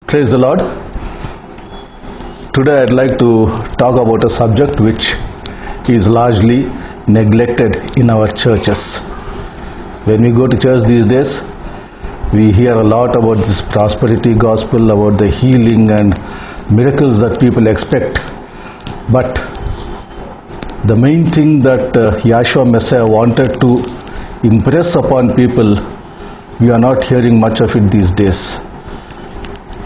Praise the Lord. Today I'd like to talk about a subject which is largely neglected in our churches. When we go to church these days, we hear a lot about this prosperity gospel, about the healing and miracles that people expect. But the main thing that Yahshua Messiah wanted to impress upon people, we are not hearing much of it these days.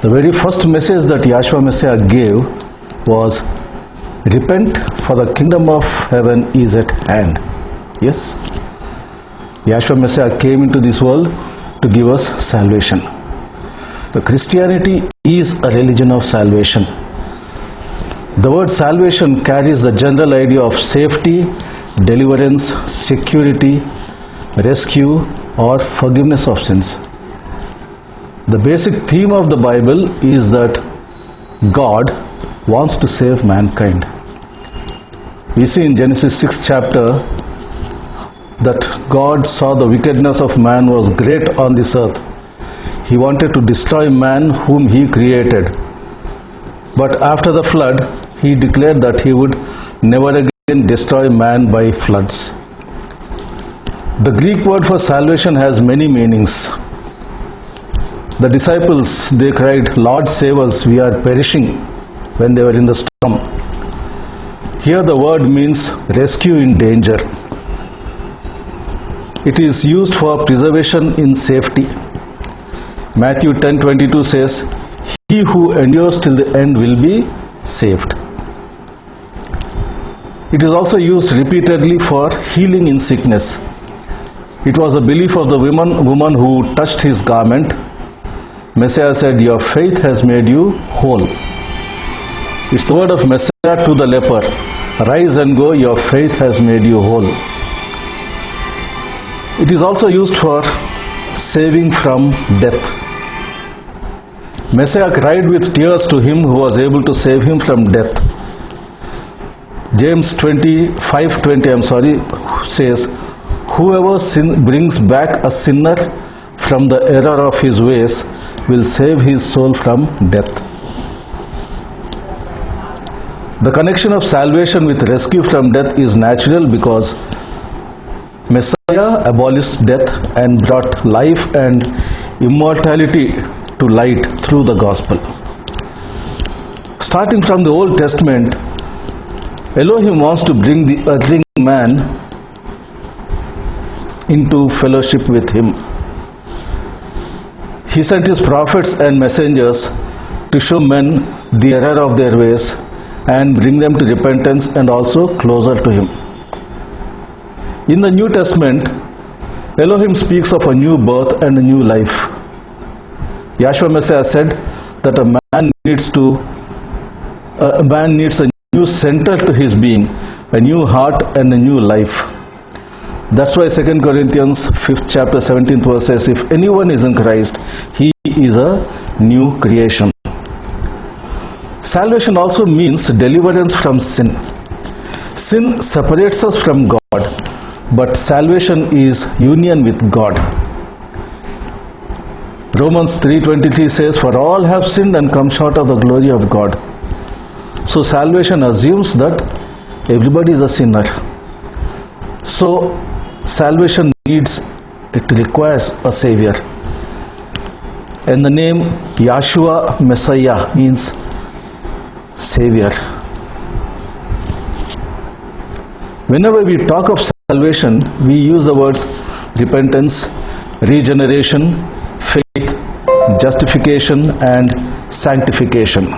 The very first message that Yahshua Messiah gave was, repent, for the kingdom of heaven is at hand. Yes, Yahshua Messiah came into this world to give us salvation. The Christianity is a religion of salvation. The word salvation carries the general idea of safety, deliverance, security, rescue, or forgiveness of sins. The basic theme of the Bible is that God wants to save mankind. We see in Genesis 6 chapter that God saw the wickedness of man was great on this earth. He wanted to destroy man whom he created. But after the flood, he declared that he would never again destroy man by floods. The Greek word for salvation has many meanings. The disciples, they cried, Lord, save us, we are perishing, when they were in the storm. Here the word means rescue in danger. It is used for preservation in safety. Matthew 10:22 says, he who endures till the end will be saved. It is also used repeatedly for healing in sickness. It was the belief of the woman who touched his garment. Messiah said, your faith has made you whole. It's the word of Messiah to the leper, rise and go, your faith has made you whole. It is also used for saving from death. Messiah cried with tears to him who was able to save him from death. James 5:20 says, whoever brings back a sinner from the error of his ways will save his soul from death. The connection of salvation with rescue from death is natural because Messiah abolished death and brought life and immortality to light through the gospel. Starting from the Old Testament, Elohim wants to bring the earthling man into fellowship with him. He sent his prophets and messengers to show men the error of their ways and bring them to repentance and also closer to him. In the New Testament, Elohim speaks of a new birth and a new life. Yahshua Messiah said that a man needs a new center to his being, a new heart and a new life. That's why 2 Corinthians 5th chapter 17th verse says, if anyone is in Christ, he is a new creation. Salvation also means deliverance from sin. Sin separates us from God, but salvation is union with God. Romans 3:23 says, for all have sinned and come short of the glory of God. So salvation assumes that everybody is a sinner. So salvation requires a savior. And the name Yahshua Messiah means savior. Whenever we talk of salvation, we use the words repentance, regeneration, faith, justification, and sanctification.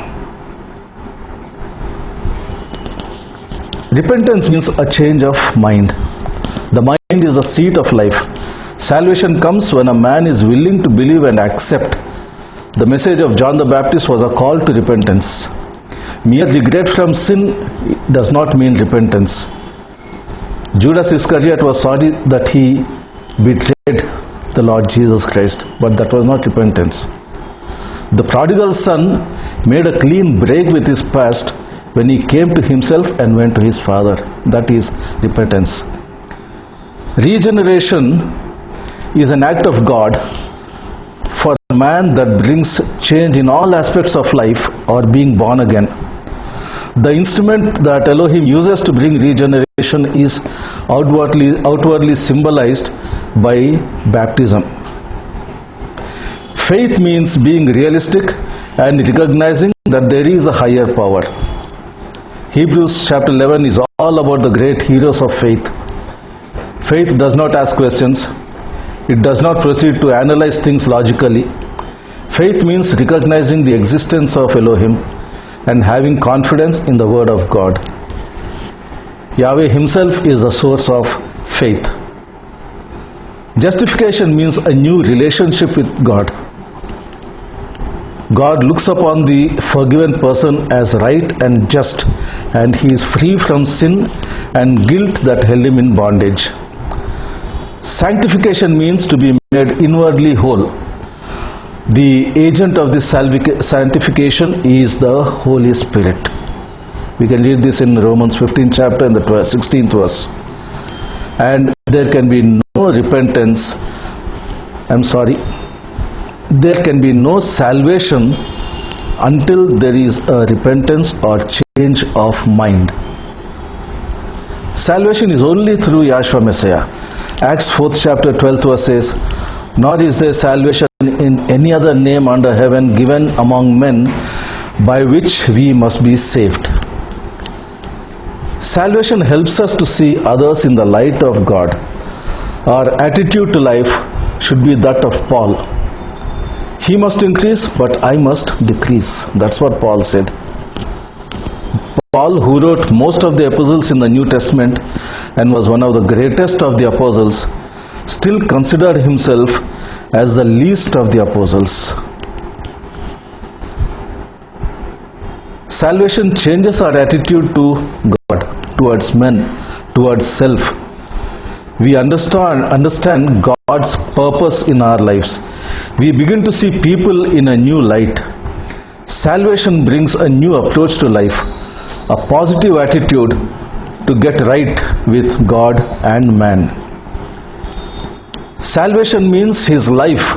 Repentance means a change of mind. The mind is the seat of life. Salvation comes when a man is willing to believe and accept. The message of John the Baptist was a call to repentance. Mere regret from sin does not mean repentance. Judas Iscariot was sorry that he betrayed the Lord Jesus Christ, but that was not repentance. The prodigal son made a clean break with his past when he came to himself and went to his father. That is repentance. Regeneration is an act of God for man that brings change in all aspects of life or being born again. The instrument that Elohim uses to bring regeneration is outwardly symbolized by baptism. Faith means being realistic and recognizing that there is a higher power. Hebrews chapter 11 is all about the great heroes of faith. Faith does not ask questions. It does not proceed to analyze things logically. Faith means recognizing the existence of Elohim and having confidence in the word of God. Yahweh himself is the source of faith. Justification means a new relationship with God. God looks upon the forgiven person as right and just, and he is free from sin and guilt that held him in bondage. Sanctification means to be made inwardly whole. The agent of this sanctification is the Holy Spirit. We can read this in Romans 15 chapter and the 16th verse. And there can be no repentance, there can be no salvation until there is a repentance or change of mind. Salvation is only through Yahshua Messiah. Acts 4th chapter 12th verse says, "Nor is there salvation in any other name under heaven given among men by which we must be saved." Salvation helps us to see others in the light of God. Our attitude to life should be that of Paul. He must increase, but I must decrease. That's what Paul said. Paul, who wrote most of the epistles in the New Testament and was one of the greatest of the apostles, still considered himself as the least of the apostles. Salvation changes our attitude to God, towards men, towards self. We understand God's purpose in our lives. We begin to see people in a new light. Salvation brings a new approach to life, a positive attitude to get right with God and man. Salvation means his life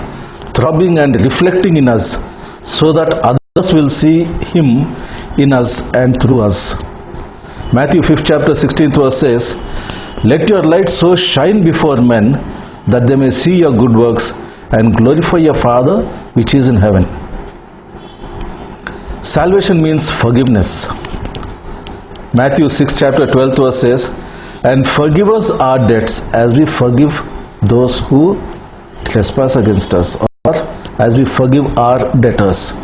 throbbing and reflecting in us so that others will see him in us and through us. Matthew 5th chapter 16th verse says, "Let your light so shine before men that they may see your good works and glorify your Father which is in heaven." Salvation means forgiveness. Matthew 6th chapter 12th verse says, "And forgive us our debts as we forgive those who trespass against us," or as we forgive our debtors.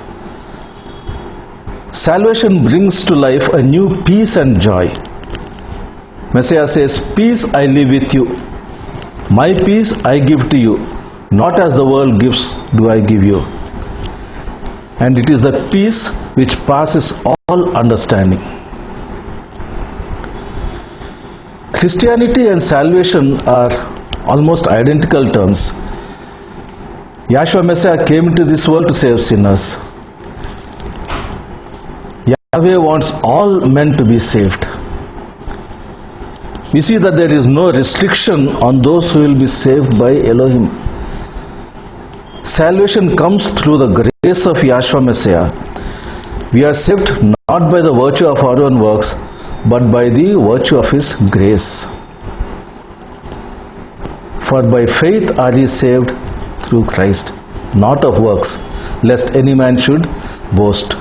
Salvation brings to life a new peace and joy. Messiah says, "Peace I leave with you. My peace I give to you. Not as the world gives do I give you." And it is that peace which passes all understanding. Christianity and salvation are almost identical terms. Yahshua Messiah came into this world to save sinners. Yahweh wants all men to be saved. We see that there is no restriction on those who will be saved by Elohim. Salvation comes through the grace of Yahshua Messiah. We are saved not by the virtue of our own works, but by the virtue of His grace. For by faith are ye saved through Christ, not of works, lest any man should boast.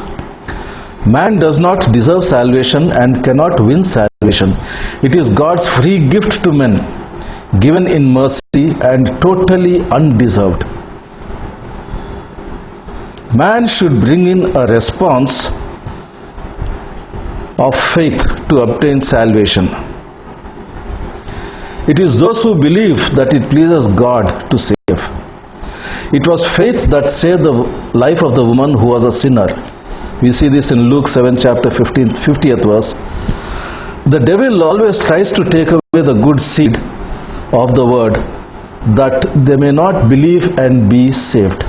Man does not deserve salvation and cannot win salvation. It is God's free gift to men, given in mercy and totally undeserved. Man should bring in a response of faith to obtain salvation. It is those who believe that it pleases God to save. It was faith that saved the life of the woman who was a sinner. We see this in Luke 7 chapter 50th verse. The devil always tries to take away the good seed of the word, that they may not believe and be saved.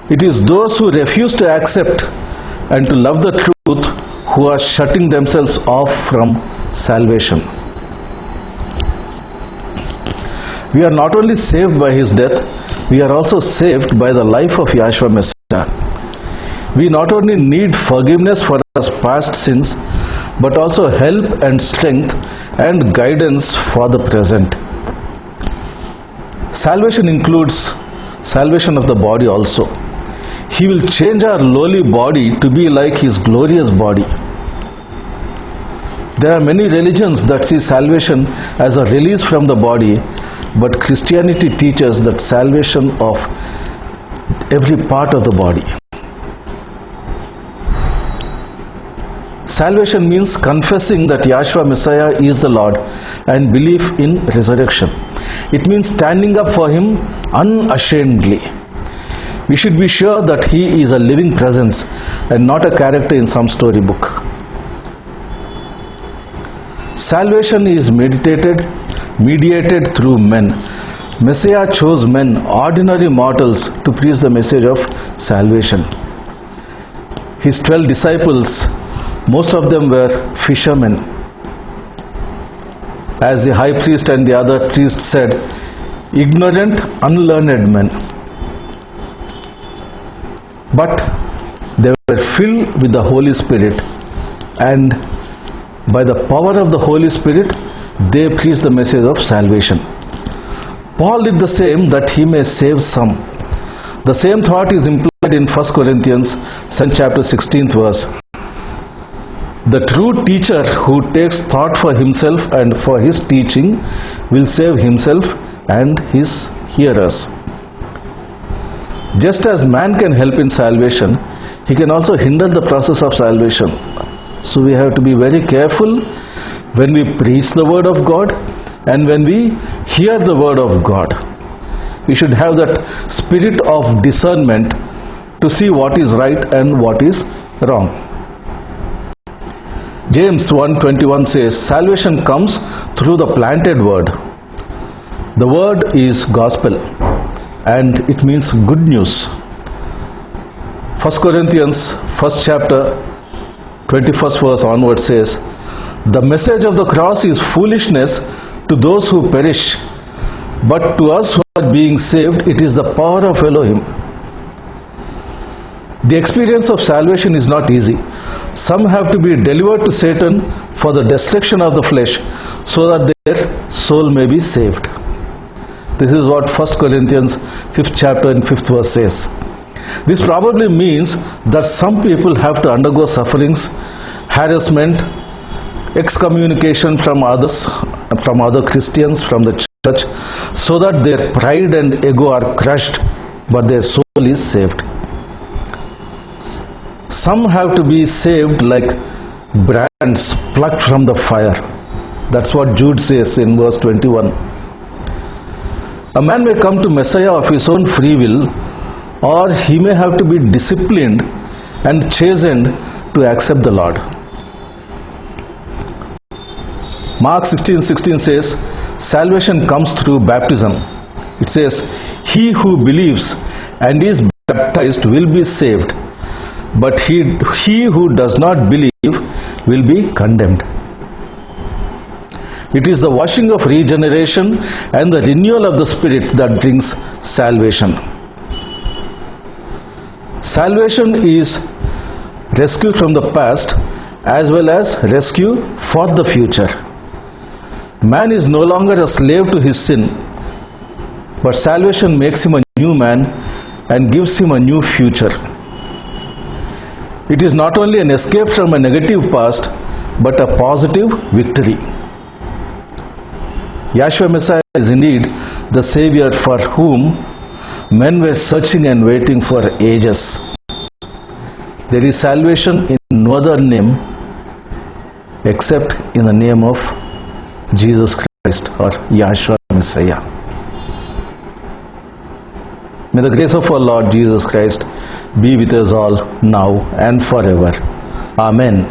It is those who refuse to accept and to love the truth who are shutting themselves off from salvation. We are not only saved by His death, we are also saved by the life of Yahshua Messiah. We not only need forgiveness for our past sins, but also help and strength and guidance for the present. Salvation includes salvation of the body also. He will change our lowly body to be like His glorious body. There are many religions that see salvation as a release from the body, but Christianity teaches that salvation of every part of the body. Salvation means confessing that Yahshua Messiah is the Lord and belief in resurrection. It means standing up for Him unashamedly. We should be sure that He is a living presence and not a character in some storybook. Salvation is mediated through men. Messiah chose men, ordinary mortals, to preach the message of salvation. His 12 disciples, most of them were fishermen. As the high priest and the other priest said, ignorant, unlearned men. But they were filled with the Holy Spirit, and by the power of the Holy Spirit, they preached the message of salvation. Paul did the same that he may save some. The same thought is implied in 1 Corinthians chapter 16th verse. The true teacher who takes thought for himself and for his teaching will save himself and his hearers. Just as man can help in salvation, he can also hinder the process of salvation. So we have to be very careful when we preach the word of God and when we hear the word of God. We should have that spirit of discernment to see what is right and what is wrong. James 1:21 says, salvation comes through the planted word. The word is gospel and it means good news. 1 Corinthians 1st chapter 21st verse onward says, the message of the cross is foolishness to those who perish, but to us who are being saved, it is the power of Elohim. The experience of salvation is not easy. Some have to be delivered to Satan for the destruction of the flesh, so that their soul may be saved. This is what 1 Corinthians 5th chapter and 5th verse says. This probably means that some people have to undergo sufferings, harassment, excommunication from others, from other Christians, from the church, so that their pride and ego are crushed, but their soul is saved. Some have to be saved like brands plucked from the fire. That's what Jude says in verse 21. A man may come to Messiah of his own free will, or he may have to be disciplined and chastened to accept the Lord. Mark 16:16 says, salvation comes through baptism. It says, he who believes and is baptized will be saved, but he who does not believe will be condemned. It is the washing of regeneration and the renewal of the Spirit that brings salvation. Salvation is rescue from the past as well as rescue for the future. Man is no longer a slave to his sin, but salvation makes him a new man and gives him a new future. It is not only an escape from a negative past, but a positive victory. Yahshua Messiah is indeed the Savior for whom men were searching and waiting for ages. There is salvation in no other name except in the name of Jesus Christ or Yahshua Messiah. May the grace of our Lord Jesus Christ be with us all now and forever. Amen.